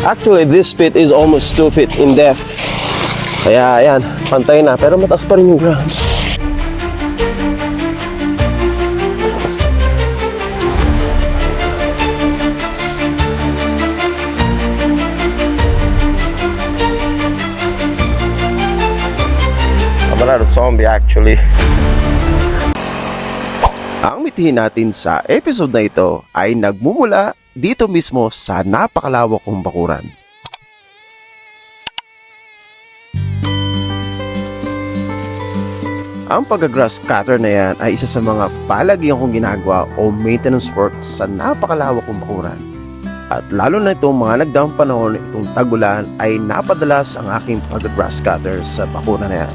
Actually, this pit is almost 2 feet in depth. Kaya ayan, pantay na. Pero mataas pa rin yung ground. I'm not a zombie actually. Ang mithiin natin sa episode na ito ay nagmumula dito mismo sa napakalawak kong bakuran. Ang pag-grass cutter na yan ay isa sa mga palagihan kong ginagawa o maintenance work sa napakalawak kong bakuran. At lalo na itong mga nagdaang panahon, itong tagulan ay napadalas ang aking pag-grass cutter sa bakuran na yan.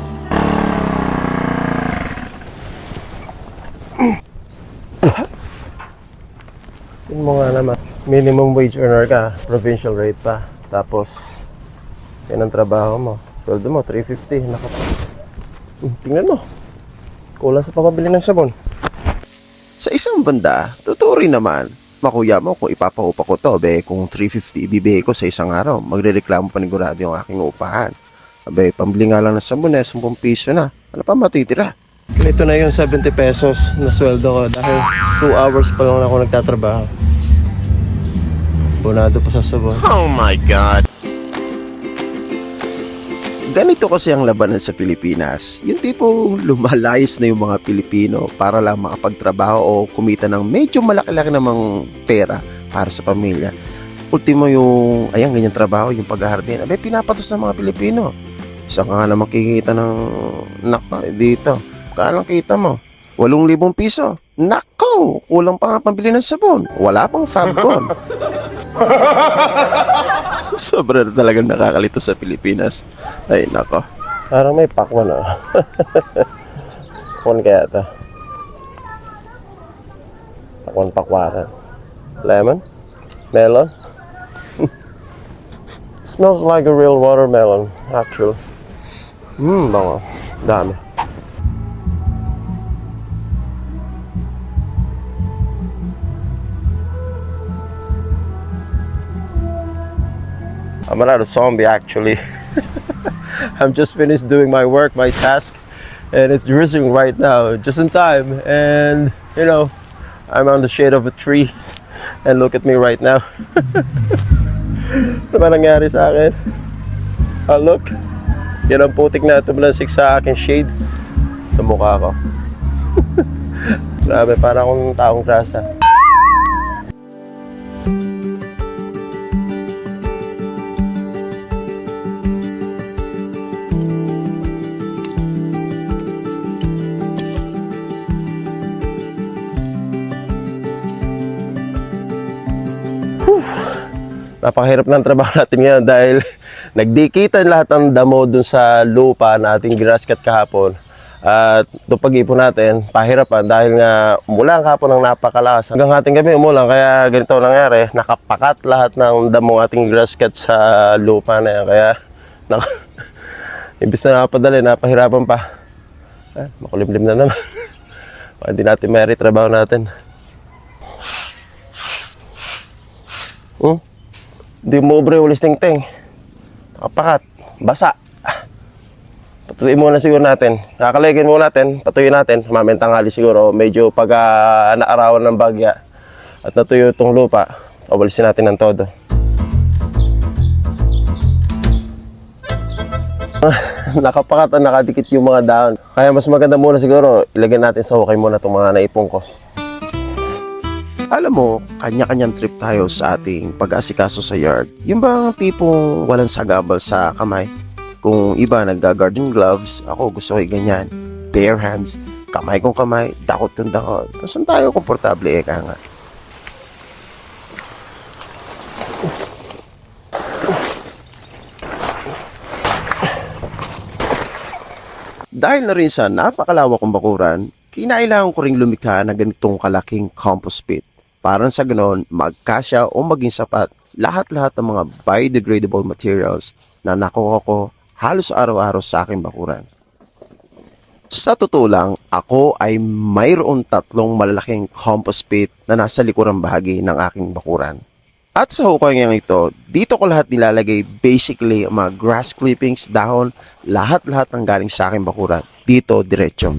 Yun mo nga naman, minimum wage earner ka, provincial rate pa. Tapos, yan ang trabaho mo. Sweldo mo, 350. Tingnan mo. Kulang sa papabili ng sabon. Sa isang banda, totoo rin naman, makuya mo kung ipapahupa ko to, kung 350 ibibigay ko sa isang araw, magrereklamo panigurado yung aking upahan. Pambili nga lang ng sabon 10 piso na. Ano pa matitira? Ito na yung 70 pesos na sweldo ko dahil 2 hours pa lang ako nagtatrabaho. Bonado pa sa sabon. Oh my God! Ganito kasi ang labanan sa Pilipinas. Yung tipong lumalayas na yung mga Pilipino para lang makapagtrabaho o kumita ng medyo malaki-laki namang pera para sa pamilya. Ultimo yung, ayan, ganyan trabaho, yung paghahardin. Pinapatos ng mga Pilipino. Isa ka nga na makikita ng, dito. Kailang kita mo? 8,000 piso. Nako! Kulang pa nga pambili ng sabon. Wala pang Fabcon. Sobra na talagang nakakalito sa Pilipinas. Ay, nako. Parang may pakwan ah. Pakwan kaya ito. Pakwan-pakwaran. Lemon? Melon? Smells like a real watermelon, actually. Bango. Dami. I'm not a zombie actually. I'm just finished doing my work, my task, and it's drizzling right now, just in time. And you know, I'm on the shade of a tree, and look at me right now. Ano ba nangyari sa akin? Oh look, yan ang putik na tumulasik sa aking shade sa mukha ko. Grabe, parang akong taong grasa. Napakahirap ng trabaho natin ngayon dahil nagdikitan lahat ng damo dun sa lupa na ating grass cut kahapon. At itong pag-ipon natin, pahirapan dahil nga umulan kahapon ng napakalakas. Hanggang ating gabi umulan, kaya ganito nangyari, nakapakat lahat ng damo ating grass cut sa lupa na yan. Kaya, imbis na napadali, napahirapan pa. Makulimlim na naman. Hindi natin may trabaho natin. Hindi mo bre, ulis ting-ting. Nakapakat, basa. Patuloy muna siguro natin. Kakaligin muna natin, patuloy natin. Mamayang tanghali siguro, medyo pag naarawan ng bagya at natuyo itong lupa, pawalisin natin ng todo. Nakapakat at nakadikit yung mga dahon. Kaya mas maganda muna siguro, ilagay natin sa hukay muna itong mga naipon ko. Alam mo, kanya-kanyang trip tayo sa ating pag-asikaso sa yard. Yung bang tipong walang sagabal sa kamay? Kung iba nagga-garden gloves, ako gusto ko ganyan. Bare hands, kamay kong kamay, dakot kong dakot. Saan tayo komportable nga? Dahil na rin sa napakalawak kong bakuran, kinailangan ko ring lumikha na ganitong kalaking compost pit. Para sa ganon, magkasya o maging sapat lahat-lahat ng mga biodegradable materials na nakuha ko halos araw-araw sa aking bakuran. Sa totoo lang, ako ay mayroon 3 malalaking compost pit na nasa likurang bahagi ng aking bakuran. At sa hukay ito, dito ko lahat nilalagay basically mga grass clippings, dahon, lahat-lahat ng galing sa aking bakuran. Dito, diretso.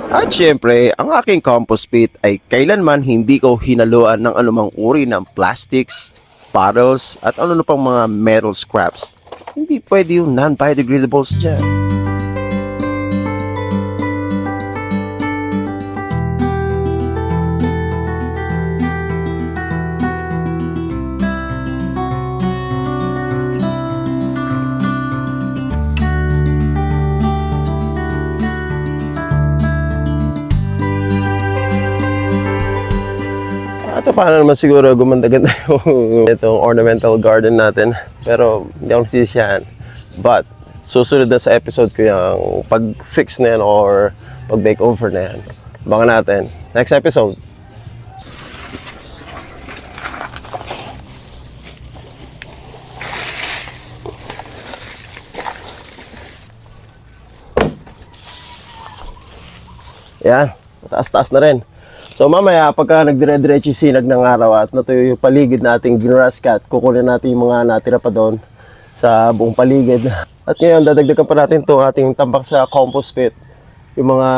At syempre, ang aking compost pit ay kailanman hindi ko hinaluan ng anumang uri ng plastics, bottles, at ano pang mga metal scraps. Hindi pwede yung non-biodegradables dyan. At paano naman siguro gumanda-ganda yung itong ornamental garden natin. Pero hindi ako nagsisiyahan. But susunod na sa episode ko yung pag-fix na yan or pag-makeover na yan. Abangan natin. Next episode. Yan. Taas-taas na rin. So mamaya pagka nagdire-diretso yung sinag ng araw at natuyo yung paligid nating grass cut, kukunin natin yung mga natira pa doon sa buong paligid. At ngayon dadagdagan pa natin itong ating tambak sa compost pit. Yung mga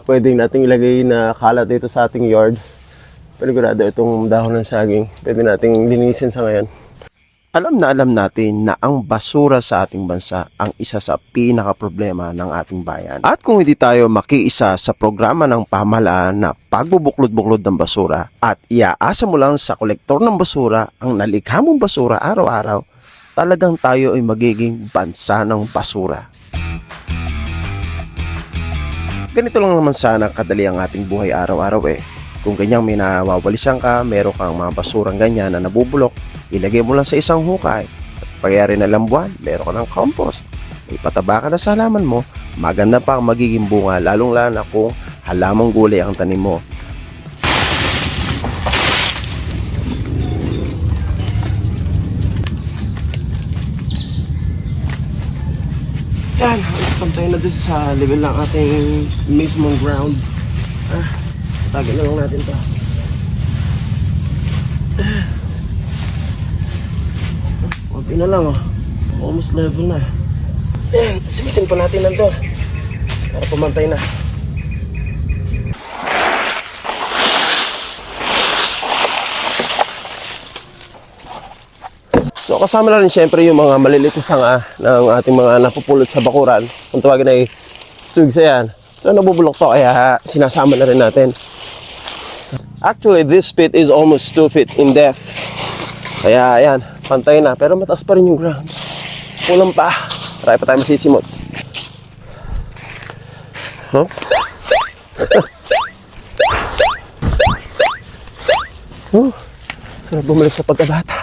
pwedeng nating ilagay na kalat dito sa ating yard. Panigurado itong dahon ng saging. Pwede nating linisin sa ngayon. Alam natin na ang basura sa ating bansa ang isa sa pinaka-problema ng ating bayan. At kung hindi tayo makiisa sa programa ng pamahalaan na pagbubuklod-buklod ng basura at iaasa mo lang sa kolektor ng basura ang nalikha mong basura araw-araw, talagang tayo ay magiging bansa ng basura. Ganito lang naman sana kadali ang ating buhay araw-araw eh. Kung ganyang may nawawalisan ka, meron kang mga basurang ganyan na nabubulok, ilagay mo lang sa isang hukay. At pagyari na lambuan, meron ka ng compost. May pataba ka na sa halaman mo, maganda pa ang magiging bunga, lalong-lalo na kung halamang gulay ang tanim mo. Yan, pantay na din sa level ng ating mismong ground. Tagay na lang natin to. Kunti na lang oh. Almost level na. Yan, simitin pa natin lang to. Para pumantay na. So kasama na rin syempre yung mga maliliit na sanga ng ating mga napupulot sa bakuran. Kung tawagin ay tugsa yan. So nabubulok to kaya sinasama na rin natin. Actually, this pit is almost 2 feet in depth. Kaya ayan, pantay na. Pero mataas pa rin yung ground. Kulang pa. Marami pa tayo masisimot. Huh? Sarap bumalik sa pagkabata.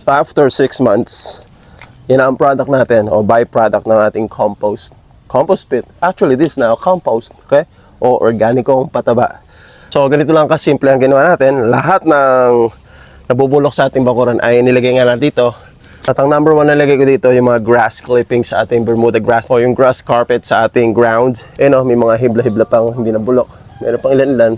So after 6 months, yun ang product natin o byproduct ng ating compost pit. Actually, this now compost, okay? O organikong pataba. So ganito lang kasimple ang ginawa natin. Lahat ng nabubulok sa ating bakuran ay nilagay nga natin dito. At ang number 1 na nilagay ko dito yung mga grass clippings sa ating Bermuda grass o yung grass carpet sa ating ground. May mga hibla-hibla pang hindi nabulok. Meron pang ilan-ilan.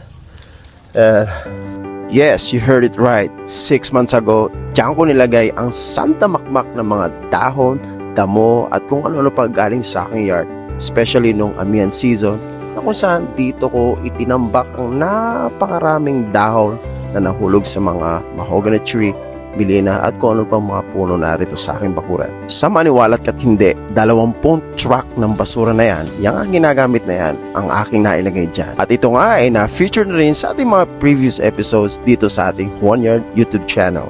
Yes, you heard it right. 6 months ago, diyan ko nilagay ang santa makmak ng mga dahon, damo at kung ano-ano pa galing sa aking yard. Especially nung amihan season, na kung saan dito ko itinambak ang napakaraming dahon na nahulog sa mga mahogany tree, bilina at kung ano pang mga puno narito sa aking bakuran. Sa maniwalat kat hindi, 20 truck ng basura na yan, yung ang ginagamit na yan, ang aking nailagay dyan. At ito nga ay na-feature na rin sa ating mga previous episodes dito sa ating One Yard YouTube channel.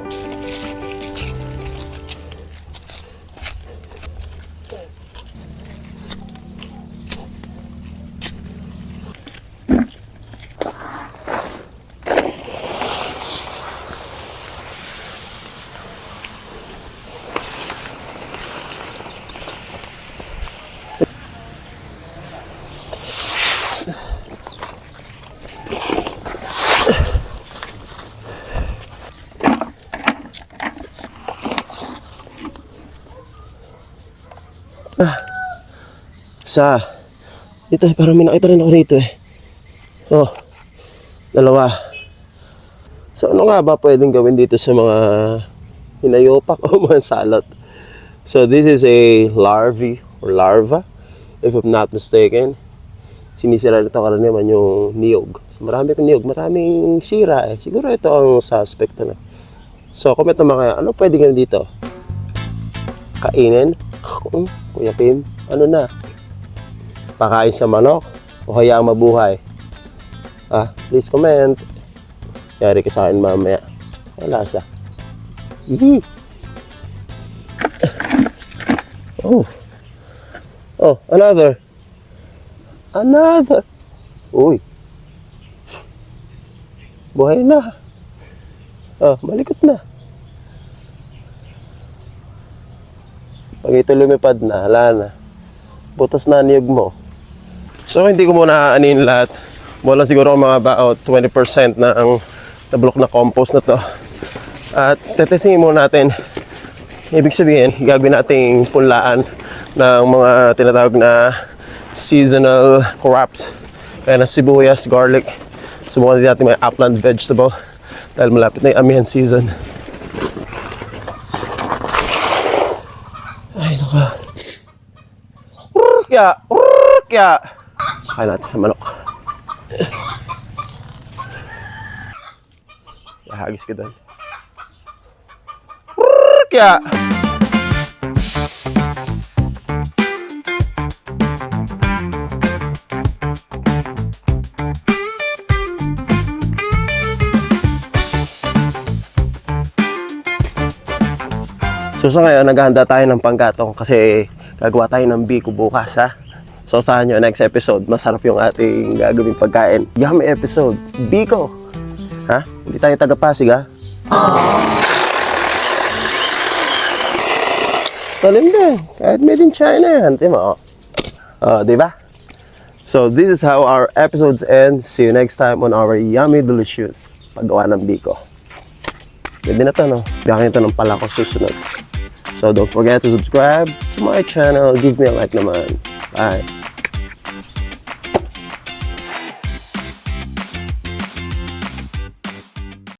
Isa. Dito, parang may nakita rin ako rito eh. Oh, dalawa. So ano nga ba pwedeng gawin dito sa mga hinayopak o mga salot? So this is a larvae or larva, if I'm not mistaken. Sinisira nito karaniwan yung niyog. So marami kong niyog, maraming sira eh. Siguro ito ang suspect na. So comment naman kayo, ano pwede gawin dito? Kainin? Kuya Pim, ano na? Pakain sa manok o hayaang mabuhay? Please comment. Yari ka sa akin mamaya. Ang lasa. Oh, another. Uy. Buhay na. Malikot na. Pag ito lumipad na, hala na. Butas na niyog mo. So, hindi ko muna aanin lahat. Wala siguro mga about 20% na ang nablock na compost na to. At tetestingin muna natin. Ibig sabihin, gagawin nating punlaan ng mga tinatawag na seasonal crops. Kaya na sibuyas, garlic. Subukan din natin may upland vegetable. Dahil malapit na yung amihan season. Ay, naka. Kaya. Kaya natin sa manok. Hagis ka doon. Kaya. So sa ngayon, naghahanda tayo ng panggatong kasi gagawa tayo ng biko bukas ha. So sa nyo, next episode, masarap yung ating gagawing pagkain. Yummy episode, biko. Ha? Hindi tayo taga-Pasig ha? Talim din. Kahit made in China yan. Diba? Diba? So this is how our episodes end. See you next time on our yummy delicious paggawa ng biko. Pwede na to, no? Biyakin ito ng pala ko susunod. So don't forget to subscribe to my channel. Give me a like naman. Bye.